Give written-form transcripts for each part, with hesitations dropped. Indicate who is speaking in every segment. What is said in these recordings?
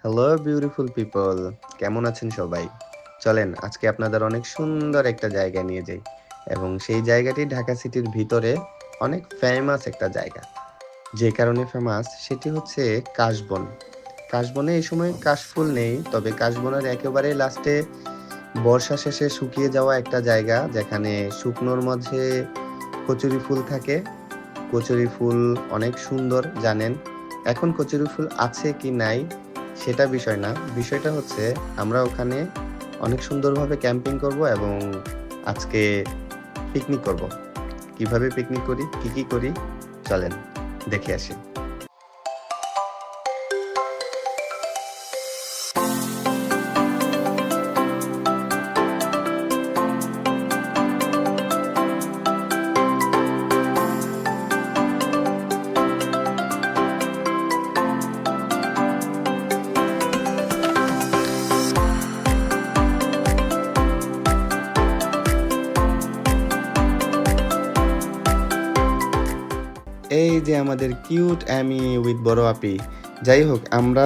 Speaker 1: Hello beautiful people, কেমন আছেন সবাই? চলেন আজকে আপনাদের অনেক সুন্দর একটা জায়গা নিয়ে যাই এবং সেই জায়গাটি ঢাকা সিটির ভিতরে অনেক ফেমাস একটা জায়গা। যে কারণে ফেমাস সেটি হচ্ছে কাশবন। কাশবনে এই সময় কাশফুল নেই, তবে কাশবনের একেবারে লাস্টে বর্ষা শেষে শুকিয়ে যাওয়া একটা জায়গা যেখানে শুকনোর মাঝে কচুরি ফুল থাকে। কচুরি ফুল অনেক সুন্দর জানেন। এখন কচুরি ফুল আছে কি নাই সেটা বিষয় না। বিষয়টা হচ্ছে আমরা ওখানে অনেক সুন্দরভাবে ক্যাম্পিং করব এবং আজকে পিকনিক করব। কিভাবে পিকনিক করি, কি করি চলেন দেখে আসি। এই যে আমাদের কিউট অ্যামি উইথ বড় আপি। যাই হোক, আমরা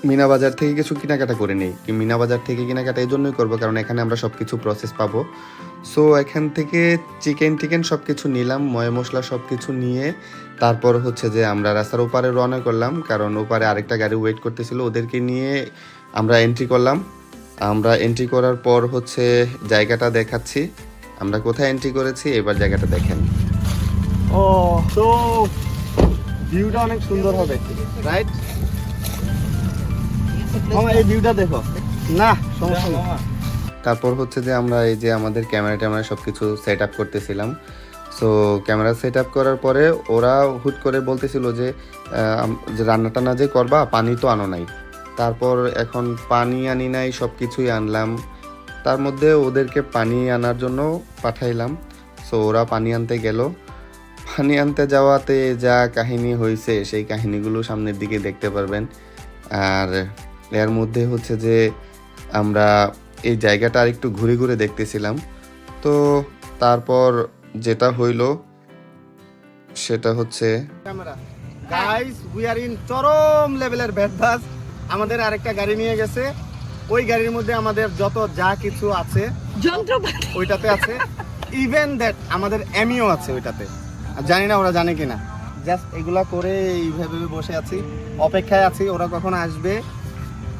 Speaker 1: মিনা বাজার থেকে কিছু কেনাকাটা করে নিই। মিনা বাজার থেকে কেনাকাটা এই জন্যই করবো কারণ এখানে আমরা সব কিছু প্রসেস পাবো। সো এখান থেকে চিকেন টিকেন সব কিছু নিলাম, ময় মশলা সব কিছু নিয়ে তারপর হচ্ছে যে আমরা রাস্তার ওপারে রওনা করলাম, কারণ ওপারে আরেকটা গাড়ি ওয়েট করতেছিল, ওদেরকে নিয়ে আমরা এন্ট্রি করলাম। আমরা এন্ট্রি করার পর হচ্ছে জায়গাটা দেখাচ্ছি, আমরা কোথায় এন্ট্রি করেছি এবার জায়গাটা দেখেন। ও তো ভিউটা অনেক সুন্দর হবে, রাইট? মামা এই ভিউটা দেখো না, সমস্যা নেই। তারপর হচ্ছে যে আমরা এই যে আমাদের ক্যামেরা ট্যামেরা সব কিছু সেট আপ করতেছিলাম। সো ক্যামেরা সেট আপ করার পরে ওরা হুট করে বলতেছিল যে যে রান্না টান্না যে করবা, পানি তো আনো নাই। তারপর এখন পানি আনি নাই, সব কিছুই আনলাম। তার মধ্যে ওদেরকে পানি আনার জন্য পাঠাইলাম। সো ওরা পানি আনতে গেল। পানি আনতে যাওয়াতে যা কাহিনী হয়েছে সেই কাহিনীগুলো সামনের দিকে দেখতে পারবেন। আর এর মধ্যে হচ্ছে যে আমরা এই জায়গাটা আর একটু ঘুরে ঘুরে দেখতেছিলাম। তো তারপর যেটা হইল সেটা হচ্ছে camera guys, we are in চরম লেভেলের ব্যাড বাস। আমাদের আরেকটা গাড়ি নিয়ে গেছে, ওই গাড়ির মধ্যে আমাদের যত যা কিছু আছে যন্ত্রপাতি ওইটাতে আছে, ইভেন দ্যাট আমাদের এমিও আছে ওইটাতে। আর জানি না ওরা জানে কিনা, জাস্ট এগুলা করে এইভাবে বসে আছি, অপেক্ষায় আছি ওরা কখন আসবে।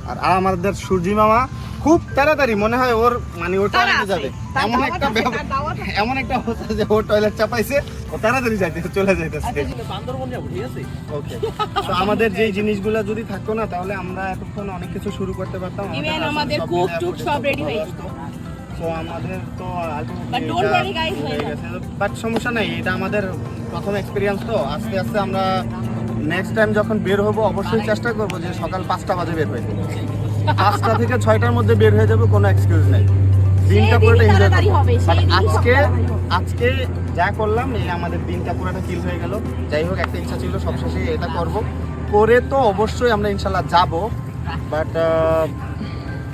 Speaker 1: আর আমাদের সূর্যি মামা খুব তাড়াতাড়ি, মনে হয় ওর মানে ও টয়লেটে যাবে, এমন একটা হচ্ছে যে ও টয়লেট চাপাইছে, ও তাড়াতাড়ি যাইতেছে, চলে যাইতেছে। ওকে, তো আমাদের যে জিনিসগুলো যদি থাকতো না তাহলে আমরা এতক্ষণ অনেক কিছু শুরু করতে পারতাম।
Speaker 2: আমাদের কুক টুক সব রেডি হয়ে যেত।
Speaker 1: তো আমাদের তো বাট সমস্যা নাই, এটা আমাদের প্রথম এক্সপিরিয়েন্স, তো আস্তে আস্তে আমরা নেক্সট টাইম যখন বের হবো অবশ্যই চেষ্টা করবো যে সকাল 5টা বাজে বের হয়ে যাবো। 5টা থেকে 6টার মধ্যে বের হয়ে যাবো, কোনো এক্সকিউজ নাই। দিনটা পুরোটা এনজয় করবো। আজকে যা করলাম এই আমাদের দিনটা পুরোটা কিল হয়ে গেল। যাই হোক, একটা ইচ্ছা ছিল সবশেষে এটা করব, করে তো অবশ্যই আমরা ইনশাল্লাহ যাব। বাট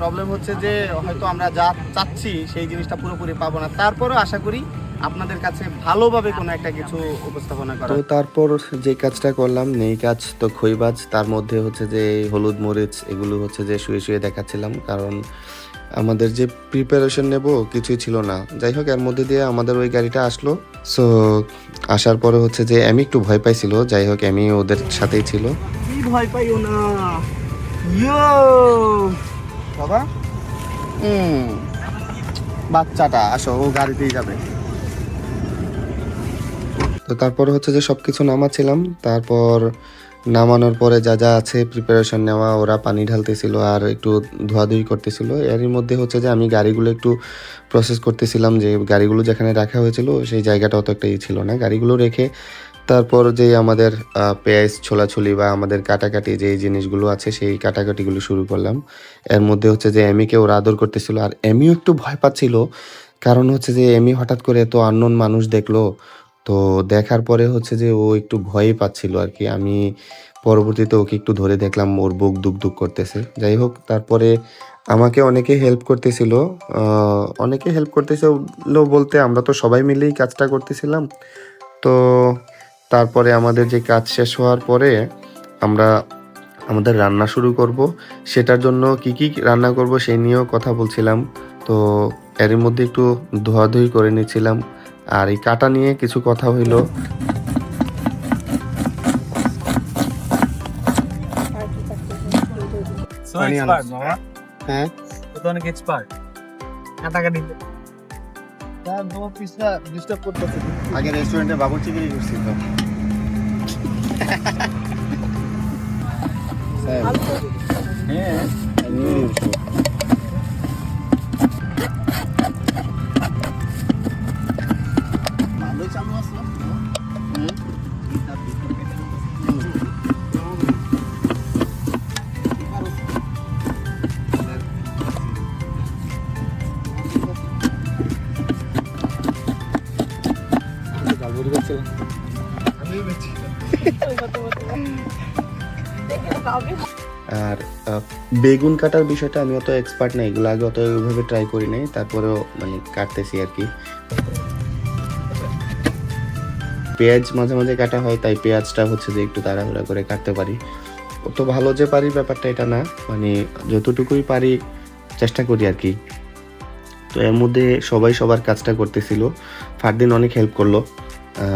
Speaker 1: প্রবলেম হচ্ছে যে হয়তো আমরা যা চাচ্ছি সেই জিনিসটা পুরোপুরি পাবো না। তারপরেও আশা করি আপনাদের কাছে ভালোভাবে কোনো একটা কিছু উপস্থাপনা করা। তো তারপর যে কাজটা করলাম, নেই কাজ তো খইবাজ, তার মধ্যে হচ্ছে যে হলুদ মরিচ এগুলো হচ্ছে যে শুয়ে শুয়ে দেখাচ্ছিলাম, কারণ আমাদের যে প্রিপারেশন নেব কিছুই ছিল না। যাই হোক, এর মধ্যে দিয়ে আমাদের ওই গাড়িটা আসলো। সো আসার পরে হচ্ছে যে আমি একটু ভয় পাইছিল, যাই হোক আমি ওদের সাথেই ছিল। কি ভয় পাইও না ইয়ো বাবা, বাচ্চাটা আসো, ও গাড়িতেই যাবে। তো তারপর হচ্ছে যে সব কিছু নামাচ্ছিলাম, তারপর নামানোর পরে যা যা আছে প্রিপারেশন নেওয়া, ওরা পানি ঢালতেছিল আর একটু ধোয়াধুয়ি করতেছিল। এরই মধ্যে হচ্ছে যে আমি গাড়িগুলো একটু প্রসেস করতেছিলাম, যে গাড়িগুলো যেখানে রাখা হয়েছিল সেই জায়গাটা অত একটা ছিল না। গাড়িগুলো রেখে তারপর যে আমাদের পেঁয়াজ ছোলাছুলি বা আমাদের কাটাকাটি যে জিনিসগুলো আছে সেই কাটাকাটিগুলো শুরু করলাম। এর মধ্যে হচ্ছে যে এমিকে ওরা আদর করতেছিল, আর এমিও একটু ভয় পাচ্ছিল, কারণ হচ্ছে যে এমি হঠাৎ করে এত আননোন মানুষ দেখলো। তো দেখার পরে হচ্ছে যে ও একটু ভয়ই পাচ্ছিল আর কি। আমি পরবর্তীতে ওকে একটু ধরে দেখলাম ওর বুক দুক দুক করতেছে। যাই হোক, তারপরে আমাকে অনেকে হেল্প করতেছিল, অনেকে হেল্প করতেছিল বলতে আমরা তো সবাই মিলেই কাজটা করতেছিলাম। তো তারপরে আমাদের যে কাজ শেষ হওয়ার পরে আমরা আমাদের রান্না শুরু করব। সেটার জন্য কি কি রান্না করব সেই নিয়েও কথা বলছিলাম। তো এর মধ্যে একটু ধোয়াধুয়ি করে নিচ্ছিলাম, আর এই কাটা নিয়ে কিছু কথা হইলো।
Speaker 3: So expert, Mama.
Speaker 1: হ্যাঁ,
Speaker 3: তো অনেক expert. কাটাকাটিতে।
Speaker 4: তার দোয়া পিসটা ডিস্টার্ব করতেছে।
Speaker 1: আগে রেস্টুরেন্টে বাবুর্চিগিরি করছি তো।
Speaker 3: হ্যাঁ।
Speaker 4: ভালোই চালু আছে।
Speaker 1: আর বেগুন কাটার বিষয়টা আমি অত এক্সপার্ট না, এগুলো আগে অত ওইভাবে ট্রাই করি নাই, তারপরেও মানে কাটতেছি আর কি। পেঁয়াজ মাঝে মাঝে কাটা হয়, তাই পেঁয়াজটা হচ্ছে যে একটু তাড়াহুড়া করে কাটতে পারি। অত ভালো যে পারি ব্যাপারটা এটা না, মানে যতটুকুই পারি চেষ্টা করি আর কি। তো এর মধ্যে সবাই সবার কাজটা করতেছিল, ফারদিন অনেক হেল্প করলো।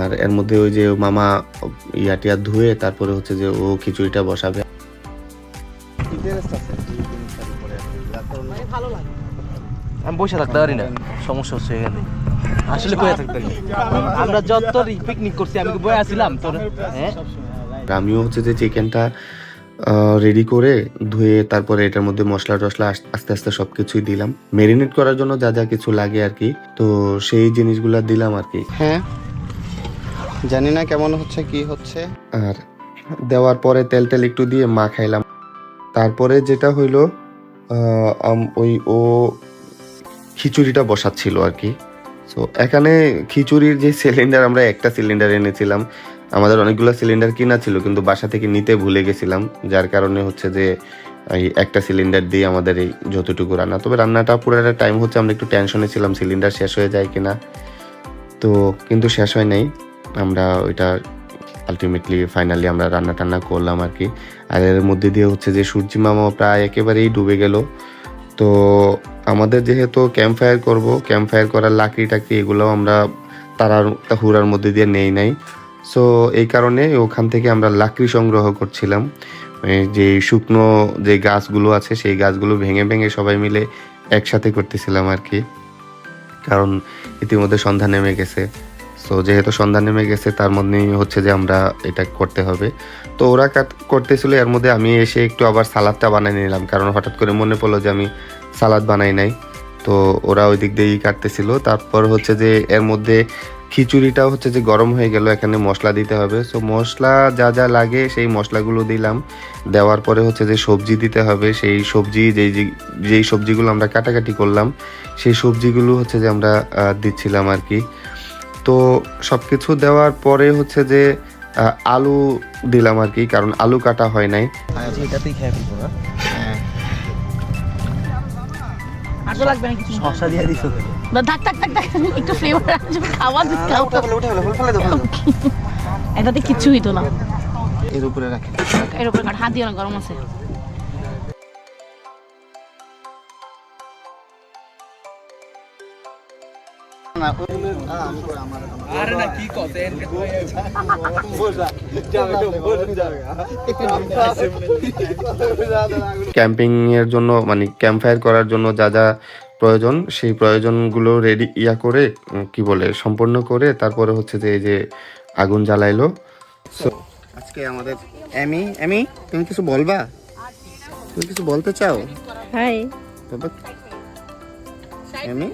Speaker 1: আর এর মধ্যে ওই যে মামা টিয়া ধুয়ে তারপরে হচ্ছে যে ও খিচুড়িটা বসাবে।
Speaker 4: ইন্টারেস্ট আছে এই জিনিসটার উপরে। যার কারণে
Speaker 2: ভালো লাগে।
Speaker 5: আমি বসে থাকতে পারি না, সমস্যা হচ্ছে এখানে। আসলে বসে থাকতে পারি না। আমরা যত পিকনিক করছি আমি কি বসে আছিলাম তোর? হ্যাঁ,
Speaker 1: আমিও হচ্ছে যে চিকেনটা রেডি করে ধুয়ে তারপরে এটার মধ্যে মশলা টশলা আস্তে আস্তে সবকিছুই দিলাম, মেরিনেট করার জন্য যা যা কিছু লাগে আর কি। তো সেই জিনিসগুলা দিলাম আর কি।
Speaker 4: হ্যাঁ, জানি না কেমন হচ্ছে কি হচ্ছে।
Speaker 1: আর দেওয়ার পরে তেল তেল একটু দিয়ে মা খাইলাম। তারপরে যেটা হইলো ওই ও খিচুড়িটা বসাচ্ছিল আর কি। সো এখানে খিচুড়ির যে সিলিন্ডার, আমরা একটা সিলিন্ডার এনেছিলাম, আমাদের অনেকগুলো সিলিন্ডার কিনা ছিল কিন্তু বাসা থেকে নিতে ভুলে গেছিলাম, যার কারণে হচ্ছে যে এই একটা সিলিন্ডার দিয়ে আমাদের এই যতটুকু রান্না। তবে রান্নাটা পুরোটা টাইম হচ্ছে আমরা একটু টেনশনে ছিলাম সিলিন্ডার শেষ হয়ে যায় কিনা, তো কিন্তু শেষ হয় নাই। আমরা ওইটা আলটিমেটলি ফাইনালি আমরা রান্না টান্না করলাম আর কি। আর এর মধ্যে দিয়ে হচ্ছে যে সূর্যি মামা প্রায় একেবারেই ডুবে গেল। তো আমাদের যেহেতু ক্যাম্প ফায়ার করবো, ক্যাম্প ফায়ার করার লাকড়ি টাকড়ি এগুলো আমরা হুড়ার মধ্যে দিয়ে নেই নাই। সো এই কারণে ওখান থেকে আমরা লাকড়ি সংগ্রহ করছিলাম। যে শুকনো যে গাছগুলো আছে সেই গাছগুলো ভেঙে ভেঙে সবাই মিলে একসাথে করতেছিলাম আর কি, কারণ ইতিমধ্যে সন্ধ্যা নেমে গেছে। সো যেহেতু সন্ধ্যা নেমে গেছে তার মধ্যেই হচ্ছে যে আমরা এটা করতে হবে। তো ওরা করতেছিল, এর মধ্যে আমি এসে একটু আবার সালাদটা বানিয়ে নিলাম, কারণ হঠাৎ করে মনে পড়লো যে আমি সালাদ বানাই নাই। তো ওরা ওই দিক দিয়েই কাটতেছিল। তারপর হচ্ছে যে এর মধ্যে খিচুড়িটাও হচ্ছে যে গরম হয়ে গেল, এখানে মশলা দিতে হবে। সো মশলা যা যা লাগে সেই মশলাগুলো দিলাম। দেওয়ার পরে হচ্ছে যে সবজি দিতে হবে, সেই সবজি যেই সবজিগুলো আমরা কাটাকাটি করলাম সেই সবজিগুলো হচ্ছে যে আমরা দিচ্ছিলাম আর কি। তো সব কিছু দেওয়ার পরে হচ্ছে যে আলু দিলাম আর কি, কারণ আলু কাটা হয় নাই।
Speaker 5: এটাতেই খেয়ে ফেলবো না।
Speaker 2: আটো লাগবে না কিছু।
Speaker 5: শসা দিয়ে দিছো তো।
Speaker 2: থাক থাক থাক থাক, একটু ফ্লেভার আসবে, খাওয়া দিতে হবে। এটাতে কিচ্ছু হইতো না।
Speaker 4: এর উপরে রাখেন।
Speaker 2: এর উপরে কাট, হাত দিয়ে না, গরম আছে।
Speaker 3: আরে না কি কথা এর
Speaker 1: ক্যাম্পিং এর জন্য মানে ক্যাম্প ফায়ার করার জন্য যা যা প্রয়োজন সেই প্রয়োজনগুলো রেডি করে কি বলে সম্পূর্ণ করে তারপরে হচ্ছে যে এই যে আগুন জ্বালাইলো।
Speaker 4: আজকে আমাদের এমি তুমি কিছু বলবা? তুমি কিছু বলতে চাও?
Speaker 2: হাই।
Speaker 4: বাবা এমি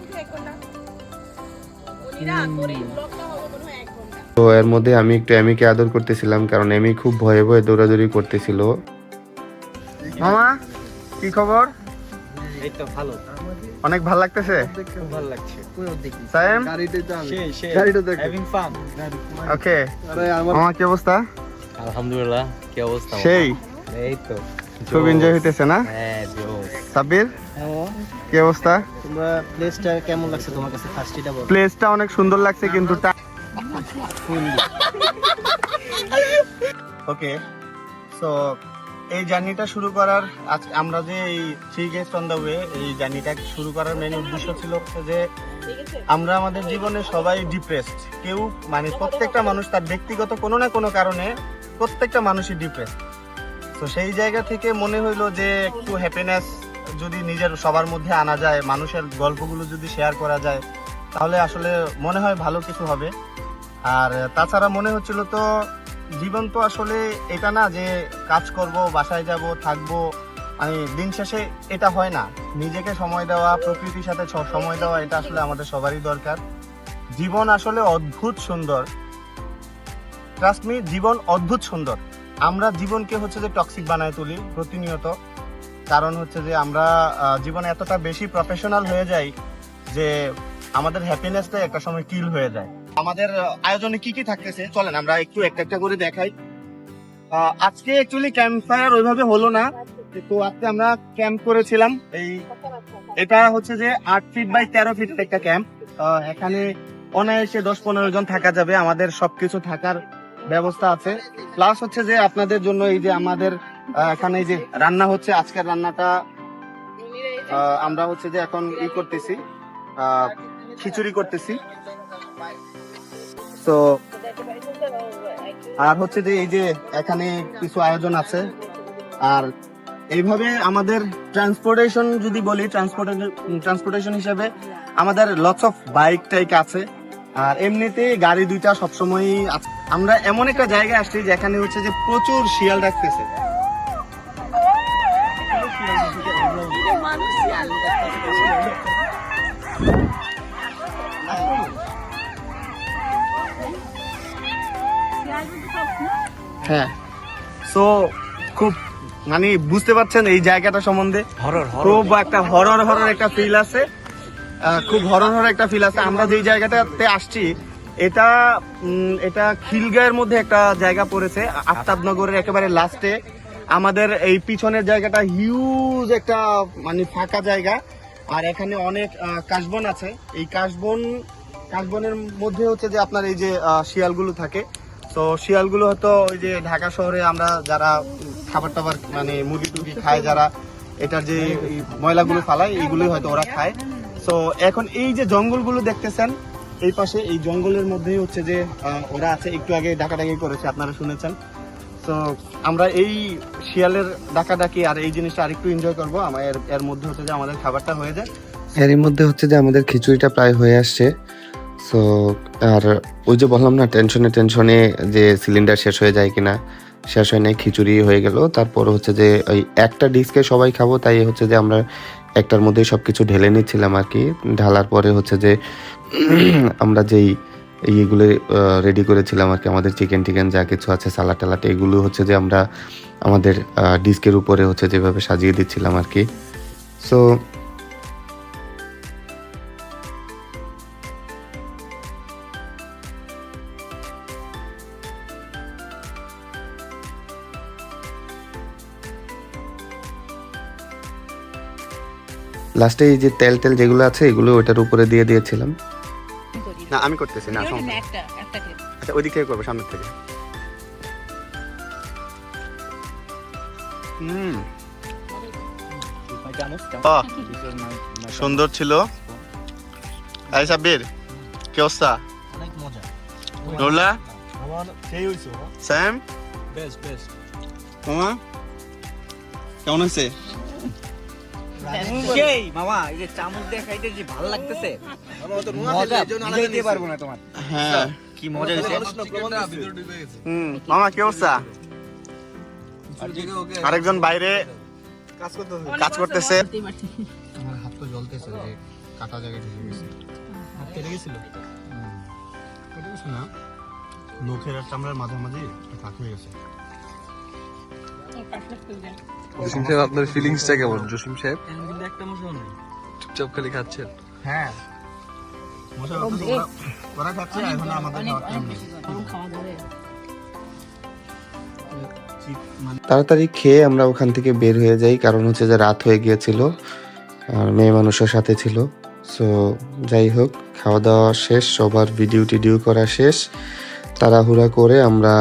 Speaker 1: তো এর মধ্যে আমি একটু এমিকে আদর করতেছিলাম, কারণ এমি খুব ভয়ে ভয়ে দৌড়াদৌড়ি করতেছিল।
Speaker 4: মামা কি খবর?
Speaker 3: এই তো ভালো,
Speaker 4: অনেক ভালো লাগতেছে।
Speaker 3: খুব ভালো লাগছে।
Speaker 4: সায়েম গাড়িটা দেখো।
Speaker 3: Having fun.
Speaker 4: ওকে মামা কি অবস্থা?
Speaker 5: আলহামদুলিল্লাহ, কি অবস্থা?
Speaker 4: সেই
Speaker 3: এই তো
Speaker 4: খুব এনজয় হইতেছে না?
Speaker 5: হ্যাঁ, জোস।
Speaker 4: সাব্বির কি অবস্থা?
Speaker 6: তোমরা প্লেসটা কেমন লাগছে তোমার কাছে? ফার্স্ট এটা বলো।
Speaker 4: প্লেসটা অনেক সুন্দর লাগছে কিন্তু ওকে সো এই জার্নিটা শুরু করার আমরা যে এই 3 গেস্ট অন দ্য ওয়ে এই জার্নিটা শুরু করার মেন উদ্দেশ্য ছিল হচ্ছে যে আমরা আমাদের জীবনে সবাই ডিপ্রেসড, কেউ মানে প্রত্যেকটা মানুষ তার ব্যক্তিগত কোনো না কোনো কারণে প্রত্যেকটা মানুষই ডিপ্রেসড। তো সেই জায়গা থেকে মনে হইলো যে একটু হ্যাপিনেস যদি নিজের সবার মধ্যে আনা যায়, মানুষের গল্পগুলো যদি শেয়ার করা যায়, তাহলে আসলে মনে হয় ভালো কিছু হবে। আর তাছাড়া মনে হচ্ছিল তো জীবন তো আসলে এটা না যে কাজ করব, বাসায় যাব, থাকবো, মানে দিন শেষে এটা হয় না। নিজেকে সময় দেওয়া, প্রকৃতির সাথে সময় দেওয়া, এটা আসলে আমাদের সবারই দরকার। জীবন আসলে অদ্ভুত সুন্দর, ট্রাস্ট মি, জীবন অদ্ভুত সুন্দর। আমরা জীবনকে হচ্ছে যে টক্সিক বানায় তুলি প্রতিনিয়ত, কারণ হচ্ছে যে আমরা জীবনে এতটা বেশি প্রফেশনাল হয়ে যাই যে আমাদের হ্যাপিনেসটা একটা সময় কিল হয়ে যায়। আমাদের আয়োজনে কি কি থাকতেছে চলেন আমরা একটু একটা একটা করে দেখাই। আজকে অ্যাকচুয়ালি ক্যাম্প ফায়ার ওইভাবে হলো না, তো আজকে আমরা ক্যাম্প করেছিলাম। এটা হচ্ছে যে 8 ফিট বাই 13 ফিটের একটা ক্যাম্প। এখানে অনায়াসে 10-15 জন থাকা যাবে, আমাদের সবকিছু থাকার ব্যবস্থা আছে। প্লাস হচ্ছে যে আপনাদের জন্য এই যে আমাদের এখানে এই যে রান্না হচ্ছে, আজকের রান্নাটা আমরা হচ্ছে যে এখন করতেছি, খিচুড়ি করতেছি। তো আর হচ্ছে যে এই যে এখানে কিছু আয়োজন আছে। আর এইভাবে আমাদের ট্রান্সপোর্টেশন যদি বলি, ট্রান্সপোর্টেশন হিসেবে আমাদের লটস অফ বাইক টাইক আছে। আর এমনিতে গাড়ি দুইটা সবসময়ই আছে। আমরা এমন একটা জায়গায় আসছি যেখানে হচ্ছে যে প্রচুর শিয়াল ডাকতেছে। হ্যাঁ, সো খুব মানে বুঝতে পারছেন এই জায়গাটা সম্বন্ধে খুব একটা হরর একটা ফিল আছে, খুব হরর একটা ফিল আছে। আমরা যেই জায়গাটাতে আসছি এটা খিলগাঁয়ের মধ্যে একটা জায়গা পড়েছে, আফতাবনগরের একেবারে লাস্টে। আমাদের এই পিছনের জায়গাটা হিউজ একটা মানে ফাঁকা জায়গা, আর এখানে অনেক কাশবন আছে। এই কাশবনের মধ্যে হচ্ছে যে আপনার এই যে শিয়ালগুলো থাকে। তো শিয়ালগুলো হয়তো ওই যে ঢাকা শহরে আমরা যারা খাবার টাবার মানে মুরগি টুরগি খায়, যারা এটার যে ময়লাগুলো ফালায়, এইগুলোই হয়তো ওরা খায়। তো এখন এই যে জঙ্গলগুলো দেখতেছেন এই পাশে, এই জঙ্গলের মধ্যেই হচ্ছে যে ওরা আছে। একটু আগে ডাকাডাকি করেছে, আপনারা শুনেছেন। তো আমরা এই শিয়ালের ডাকাডাকি আর এই জিনিসটা আরেকটু এনজয় করবো। এর মধ্যে হচ্ছে যে আমাদের খাবারটা হয়ে যায়।
Speaker 1: এরই মধ্যে হচ্ছে যে আমাদের খিচুড়িটা প্রায় হয়ে আসছে। সো আর ওই যে বললাম না, টেনশনে যে সিলিন্ডার শেষ হয়ে যায় কিনা, শেষ হয় নাই, খিচুড়ি হয়ে গেল। তারপর হচ্ছে যে ওই একটা ডিস্কে সবাই খাবো, তাই হচ্ছে যে আমরা একটার মধ্যেই সব কিছু ঢেলে নিচ্ছিলাম আর কি। ঢালার পরে হচ্ছে যে আমরা যেই এইগুলো রেডি করেছিলাম আর কি, আমাদের চিকেন যা কিছু আছে, সালাড টালাড, এগুলো হচ্ছে যে আমরা আমাদের ডিস্কের উপরে হচ্ছে যেভাবে সাজিয়ে দিচ্ছিলাম আর কি। সো লাস্টে এই যে তেল যেগুলো আছে এগুলো ওইটার উপরে দিয়ে দিয়েছিলাম।
Speaker 4: না আমি করতেছি না, আচ্ছা ওই দিক থেকে করবো, সামনের থেকে। সুন্দর ছিল। এই সাব্বির, কি অবস্থা?
Speaker 6: অনেক মজা।
Speaker 4: নুরলা,
Speaker 6: আমার সেই হইছে
Speaker 4: স্যাম,
Speaker 6: বেস্ট
Speaker 4: মামা কেমন আছে?
Speaker 3: সেই মামা এই যে চামচ দিয়ে খাইতে যে ভালো লাগতেছে, মজা বুঝাইতে পারবো না তোমার।
Speaker 4: হ্যাঁ,
Speaker 3: কি মজা হয়েছে।
Speaker 4: মামা কি অবস্থা? আরেকজন বাইরে কাজ করতেছে।
Speaker 1: আমার হাত তো জ্বলতেছে, যে কাটা জায়গায় ঢুকে গেছে।
Speaker 6: হাত কেটে গেছিল।
Speaker 1: কেটে গেছে না, নখের আর চামড়ার মাঝামাঝি ফাঁক হয়ে গেছে।
Speaker 7: জসিম সাহেব, আপনার ফিলিংসটা কেমন? জসিম সাহেব
Speaker 6: কিন্তু একটা মশা নেই।
Speaker 7: চুপচাপ খালি খাচ্ছেন।
Speaker 4: হ্যাঁ, ওরা খাচ্ছে, এখন আমাদের
Speaker 1: তাড়াতাড়ি খেয়ে আমরা ওখান থেকে বের হয়ে যাই, কারণ হচ্ছে যে রাত হয়ে গিয়েছিল আর মেয়ে মানুষের সাথে ছিল। সো যাই হোক, খাওয়া দাওয়া শেষ, সবার ভিডিও টিডিও করা শেষ। তাড়াহুড়া করে আমরা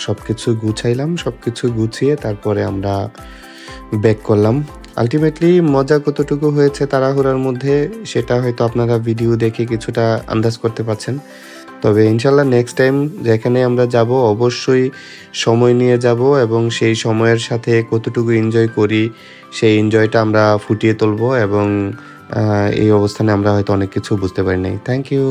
Speaker 1: সব কিছু গুছাইলাম, সব কিছু গুছিয়ে তারপরে আমরা ব্যাক করলাম। আলটিমেটলি মজা কতটুকু হয়েছে তাড়াহুড়ার মধ্যে সেটা হয়তো আপনারা ভিডিও দেখে কিছুটা আন্দাজ করতে পারছেন। তবে ইনশাল্লাহ নেক্সট টাইম যেখানে আমরা যাব অবশ্যই সময় নিয়ে যাব এবং সেই সময়ের সাথে কতটুকু এনজয় করি সেই এনজয়টা আমরা ফুটিয়ে তুলব এবং এই অবস্থানে আমরা হয়তো অনেক কিছু বুঝতে পারি নাই। Thank you.